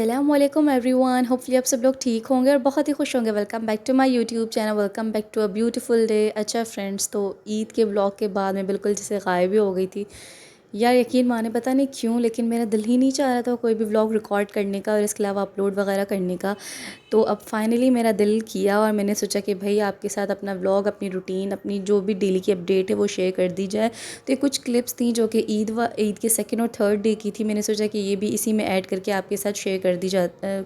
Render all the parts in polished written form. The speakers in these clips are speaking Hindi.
अस्सलामुअलैकुम एवरीवन। होपफुली आप सब लोग ठीक होंगे और बहुत ही खुश होंगे। Welcome back to my YouTube channel, welcome back to a beautiful day. अच्छा फ्रेंड्स, तो ईद के ब्लॉग के बाद मैं बिल्कुल जैसे गायब ही हो गई थी यार। यकीन माने पता नहीं क्यों, लेकिन मेरा दिल ही नहीं चाह रहा था कोई भी व्लॉग रिकॉर्ड करने का और इसके अलावा अपलोड वगैरह करने का। तो अब फाइनली मेरा दिल किया और मैंने सोचा कि भाई आपके साथ अपना व्लॉग, अपनी रूटीन, अपनी जो भी डेली की अपडेट है वो शेयर कर दी जाए। तो ये कुछ क्लिप्स थी जो कि ईद के सेकंड और थर्ड डे की थी। मैंने सोचा कि ये भी इसी में ऐड करके आपके साथ शेयर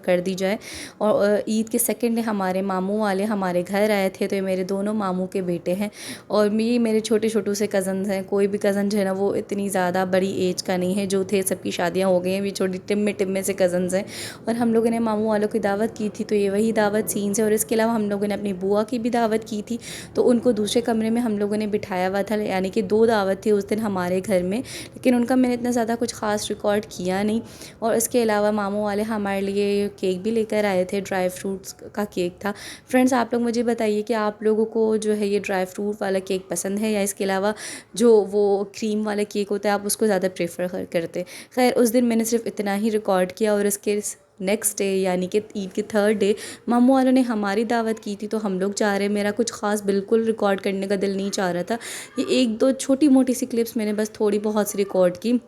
कर दी जाए। और ईद के सेकंड डे हमारे मामू वाले हमारे घर आए थे। तो ये मेरे दोनों मामू के बेटे हैं और ये मेरे छोटे छोटू से कज़न्स हैं। कोई भी कज़न जो है ना वो इतनी ज़्यादा बड़ी एज का नहीं है, जो थे सबकी शादियाँ हो गई हैं। ये छोटी टिम्मे टिम्मे से कज़न्स हैं और हम लोगों ने मामू वालों की दावत की थी। तो ये वही दावत सीन्स है और इसके अलावा हम लोगों ने अपनी बुआ की भी दावत की थी। तो उनको दूसरे कमरे में हम लोगों ने बिठाया हुआ था, यानी कि 2 दावत थी उस दिन हमारे घर में, लेकिन उनका मैंने इतना ज़्यादा कुछ ख़ास रिकॉर्ड किया नहीं। और इसके अलावा मामू वाले हमारे लिए केक भी लेकर आए थे, ड्राई फ्रूट्स का केक था। फ्रेंड्स, आप लोग मुझे बताइए कि आप लोगों को जो है ये ड्राई फ्रूट वाला केक पसंद है या इसके अलावा जो वो क्रीम वाला केक होता है आप उसको ज़्यादा प्रेफर करते। खैर, उस दिन मैंने सिर्फ इतना ही रिकॉर्ड किया और इसके नेक्स्ट डे यानी कि ईद के थर्ड डे मामू वालों ने हमारी दावत की थी। तो हम लोग जा रहे, मेरा कुछ ख़ास बिल्कुल रिकॉर्ड करने का दिल नहीं चाह रहा था। ये एक दो छोटी मोटी सी क्लिप्स मैंने बस थोड़ी बहुत सी रिकॉर्ड की,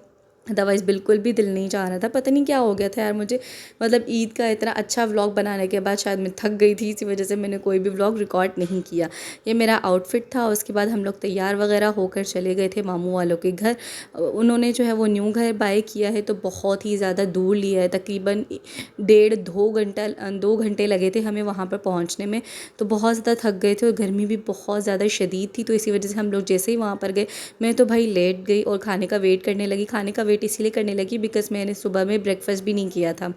अदरवाइज़ बिल्कुल भी दिल नहीं चाह रहा था। पता नहीं क्या हो गया था यार मुझे, मतलब ईद का इतना अच्छा व्लॉग बनाने के बाद शायद मैं थक गई थी, इसी वजह से मैंने कोई भी व्लॉग रिकॉर्ड नहीं किया। ये मेरा आउटफिट था। उसके बाद हम लोग तैयार वगैरह होकर चले गए थे मामू वालों के घर। उन्होंने जो है वो न्यू घर बाय किया है, तो बहुत ही ज़्यादा दूर लिया है, तकरीबन 1.5 2 घंटे लगे थे हमें वहाँ पर पहुँचने में। तो बहुत ज़्यादा थक गए थे और गर्मी भी बहुत ज़्यादा शदीद थी। तो इसी वजह से हम लोग जैसे ही वहाँ पर गए, मैं तो भाई लेट गई और खाने का वेट करने लगी। खाने का वेट इसीलिए करने लगी बिकॉज़ मैंने सुबह में ब्रेकफास्ट भी नहीं किया था।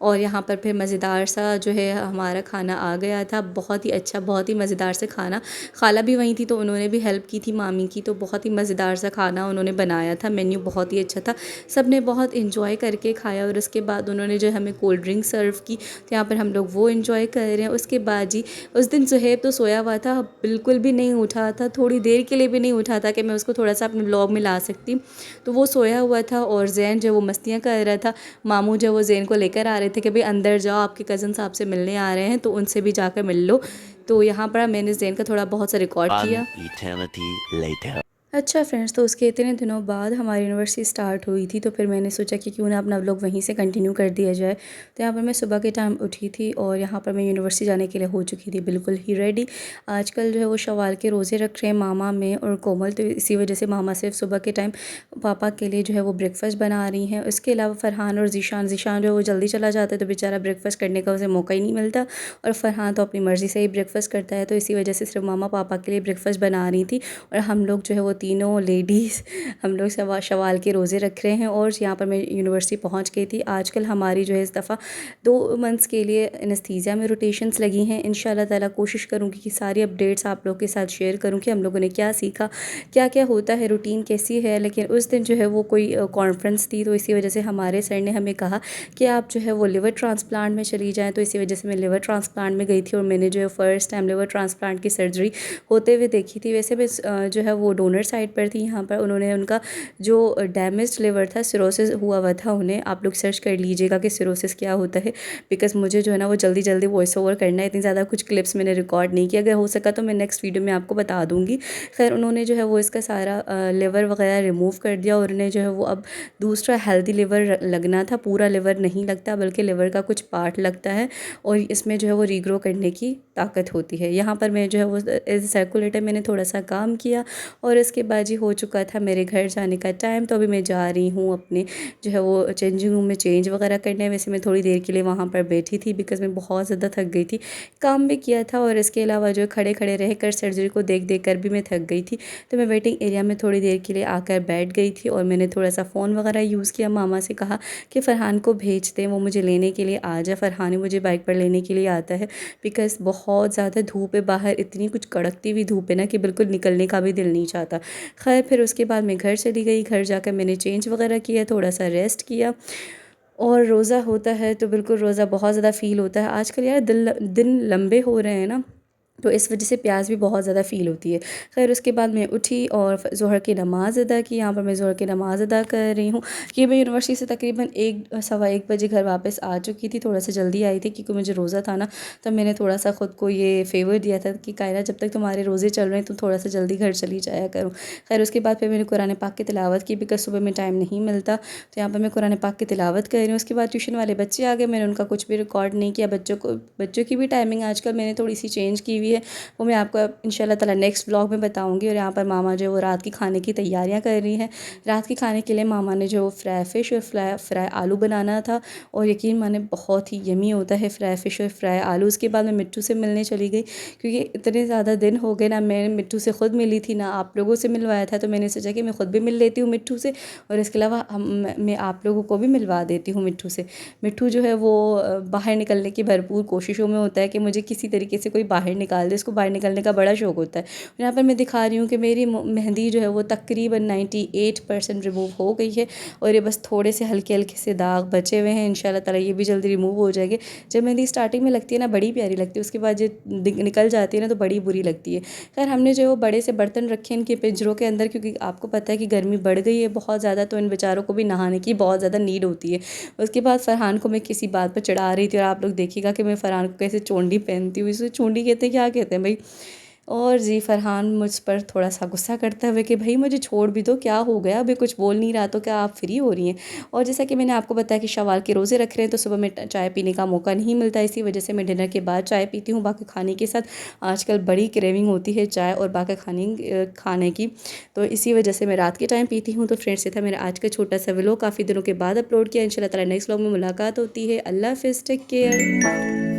और यहाँ पर फिर मज़ेदार सा जो है हमारा खाना आ गया था, बहुत ही अच्छा, बहुत ही मज़ेदार से खाना। खाला भी वहीं थी तो उन्होंने भी हेल्प की थी मामी की। तो बहुत ही मज़ेदार सा खाना उन्होंने बनाया था, मेन्यू बहुत ही अच्छा था। सब ने बहुत इन्जॉय करके खाया और उसके बाद उन्होंने जो हमें कोल्ड ड्रिंक सर्व की। तो यहाँ पर हम लोग वो इन्जॉय कर रहे हैं। उसके बाद जी, उस दिन सुहेब तो सोया हुआ था, बिल्कुल भी नहीं उठा था, थोड़ी देर के लिए भी नहीं उठा था कि मैं उसको थोड़ा सा अपने ब्लॉग में ला सकती। तो वो सोया हुआ था और जैन जो वो मस्तियाँ कर रहा था। मामू जो वो जैन को लेकर आ रहे थे कि भाई अंदर जाओ, आपके कज़न साहब से मिलने आ रहे हैं तो उनसे भी जाकर मिल लो। तो यहाँ पर मैंने जैन का थोड़ा बहुत सा रिकॉर्ड किया। Eternity later. अच्छा फ्रेंड्स, तो उसके इतने दिनों बाद हमारी यूनिवर्सिटी स्टार्ट हुई थी, तो फिर मैंने सोचा कि क्यों ना अपना व्लॉग वहीं से कंटिन्यू कर दिया जाए। तो यहाँ पर मैं सुबह के टाइम उठी थी और यहाँ पर मैं यूनिवर्सिटी जाने के लिए हो चुकी थी बिल्कुल ही रेडी। आजकल जो है वो शवाल के रोज़े रख रहे हैं मामा में और कोमल, तो इसी वजह से मामा सिर्फ सुबह के टाइम पापा के लिए जो है वो ब्रेकफास्ट बना रही हैं। उसके अलावा फ़रहान और ज़ीशान जो है वो जल्दी चला जाता है तो बेचारा ब्रेकफास्ट करने का उसे मौका ही नहीं मिलता। और फ़रहान तो अपनी मर्ज़ी से ही ब्रेकफास्ट करता है, तो इसी वजह से सिर्फ मामा पापा के लिए ब्रेकफास्ट बना रही थी। और हम लोग जो है वो तीनों लेडीज़ हम लोग शवाल के रोज़े रख रहे हैं। और यहाँ पर मैं यूनिवर्सिटी पहुँच गई थी। आजकल हमारी जो है इस दफ़ा 2 मंथ्स के लिए एनेस्थीसिया में रोटेशंस लगी हैं। इंशाल्लाह ताला कोशिश करूँगी कि सारी अपडेट्स आप लोग के साथ शेयर करूँ कि हम लोगों ने क्या सीखा, क्या क्या होता है, रूटीन कैसी है। लेकिन उस दिन जो है वो कोई कॉन्फ्रेंस थी, तो इसी वजह से हमारे सर ने हमें कहा कि आप जो है वो लिवर ट्रांसप्लांट में चली जाएँ। तो इसी वजह से मैं लिवर ट्रांसप्लांट में गई थी और मैंने जो है फ़र्स्ट टाइम लिवर ट्रांसप्लांट की सर्जरी होते हुए देखी थी। वैसे मैं जो है वो डोनर साइड पर थी। यहाँ पर उन्होंने उनका जो डैमेज लिवर था, सिरोसिस हुआ था उन्हें। आप लोग सर्च कर लीजिएगा कि सिरोसिस क्या होता है, बिकॉज़ मुझे जो है ना वो जल्दी जल्दी वॉइस ओवर करना है, इतनी ज़्यादा कुछ क्लिप्स मैंने रिकॉर्ड नहीं किया। अगर हो सका तो मैं नेक्स्ट वीडियो में आपको बता दूँगी। खैर, उन्होंने जो है वो इसका सारा लिवर वगैरह रिमूव कर दिया और उन्हें जो है वो अब दूसरा हेल्दी लिवर लगना था। पूरा लिवर नहीं लगता बल्कि लिवर का कुछ पार्ट लगता है और इसमें जो है वो रीग्रो करने की ताकत होती है। यहाँ पर मैं जो है वो एज सर्कुलेटर मैंने थोड़ा सा काम किया और इसके बाद ही हो चुका था मेरे घर जाने का टाइम। तो अभी मैं जा रही हूँ अपने जो है वो चेंजिंग रूम में चेंज वगैरह करने। वैसे मैं थोड़ी देर के लिए वहाँ पर बैठी थी बिकॉज़ मैं बहुत ज़्यादा थक गई थी, काम भी किया था और इसके अलावा जो खड़े खड़े रह कर सर्जरी को देख देख कर भी मैं थक गई थी। तो मैं वेटिंग एरिया में थोड़ी देर के लिए आकर बैठ गई थी और मैंने थोड़ा सा फ़ोन वगैरह यूज़ किया। मामा से कहा कि फ़रहान को भेज दें, वो मुझे लेने के लिए आ जाए। फ़रहान ही मुझे बाइक पर लेने के लिए आता है बिकॉज़ बहुत ज़्यादा धूप है बाहर, इतनी कुछ कड़कती हुई धूप है ना कि बिल्कुल निकलने का भी दिल नहीं चाहता। खैर, फिर उसके बाद मैं घर चली गई। घर जाकर मैंने चेंज वगैरह किया, थोड़ा सा रेस्ट किया। और रोज़ा होता है तो बिल्कुल रोज़ा बहुत ज़्यादा फ़ील होता है। आजकल यार दिन लंबे हो रहे हैं ना, तो इस वजह से प्यास भी बहुत ज़्यादा फ़ील होती है। खैर उसके बाद मैं उठी और ज़ोहर की नमाज़ अदा की। यहाँ पर मैं ज़ोहर की नमाज़ अदा कर रही हूँ। ये मैं यूनिवर्सिटी से तकरीबन 1 सवा 1 बजे घर वापस आ चुकी थी। थोड़ा सा जल्दी आई थी क्योंकि मुझे रोज़ा था ना, तो मैंने थोड़ा सा ख़ुद को ये फ़ेवर दिया था कि कायरा जब तक तुम्हारे रोज़े चल रहे हैं तुम थोड़ा सा जल्दी घर चली जाया करो। खैर उसके बाद फिर मैंने कुरान पाक की तिलावत की, बिकॉज़ सुबह में टाइम नहीं मिलता, तो यहाँ पर मैं कुरान पाक की तिलावत कर रही हूँ। उसके बाद ट्यूशन वाले बच्चे आ गए, मैंने उनका कुछ भी रिकॉर्ड नहीं किया। बच्चों की भी टाइमिंग आजकल मैंने थोड़ी सी चेंज की हुई है, वो मैं आपको इंशाल्लाह ताला नेक्स्ट व्लॉग में बताऊंगी। और यहाँ पर मामा जो वो रात की खाने की तैयारियाँ कर रही हैं। रात के खाने के लिए मामा ने जो फ्राई फ़िश और फ्राई आलू बनाना था, और यकीन माने बहुत ही यमी होता है फ्राई फ़िश और फ्राई आलू। उसके बाद मैं मिट्टू से मिलने चली गई, क्योंकि इतने ज़्यादा दिन हो गए ना मैं मिट्टू से ख़ुद मिली थी ना आप लोगों से मिलवाया था, तो मैंने सोचा कि मैं ख़ुद भी मिल लेती हूँ मिट्टू से, और इसके अलावा मैं आप लोगों को भी मिलवा देती हूँ मिट्टू से। मिट्टू जो है वो बाहर निकलने की भरपूर कोशिशों में होता है कि मुझे किसी तरीके से कोई बाहर निकाल दे, इसको बाहर निकलने का बड़ा शौक होता है। यहाँ पर मैं दिखा रही हूँ कि मेरी मेहंदी जो है वो तकरीबन 98% रिमूव हो गई है, और ये बस थोड़े से हल्के हल्के से दाग बचे हुए हैं। इंशाल्लाह ताला ये भी जल्दी रिमूव हो जाएंगे। जब मेहंदी स्टार्टिंग में लगती है ना बड़ी प्यारी लगती है, उसके बाद जो निकल जाती है ना तो बड़ी बुरी लगती है। खैर हमने जो बड़े से बर्तन रखे हैं इनके पिंजरों के अंदर, क्योंकि आपको पता है कि गर्मी बढ़ गई है बहुत ज़्यादा, तो इन बेचारों को भी नहाने की बहुत ज़्यादा नीड होती है। उसके बाद फ़रहान को मैं किसी बात पर चढ़ा रही थी, और आप लोग देखिएगा कि मैं फ़रहान को कैसे चोंडी पहनती हूँ। इसे चोंडी कहते हैं, क्या कहते हैं भाई। और जी फ़रहान मुझ पर थोड़ा सा गुस्सा करते हुए कि भाई मुझे छोड़ भी दो, क्या हो गया, अभी कुछ बोल नहीं रहा तो क्या आप फ्री हो रही हैं। और जैसा कि मैंने आपको बताया कि शवाल के रोज़े रख रहे हैं, तो सुबह में चाय पीने का मौका नहीं मिलता, इसी वजह से मैं डिनर के बाद चाय पीती हूँ। बाकी खाने के साथ आजकल बड़ी क्रेविंग होती है चाय और बाकी खाने की, तो इसी वजह से मैं रात के टाइम पीती हूँ। तो फ्रेंड्स, ये था मेरा आज का छोटा सा व्लॉग, काफ़ी दिनों के बाद अपलोड किया। इंशाल्लाह ताला नेक्स्ट व्लॉग में मुलाकात होती है। अल्लाह हाफ़िज़, टेक केयर।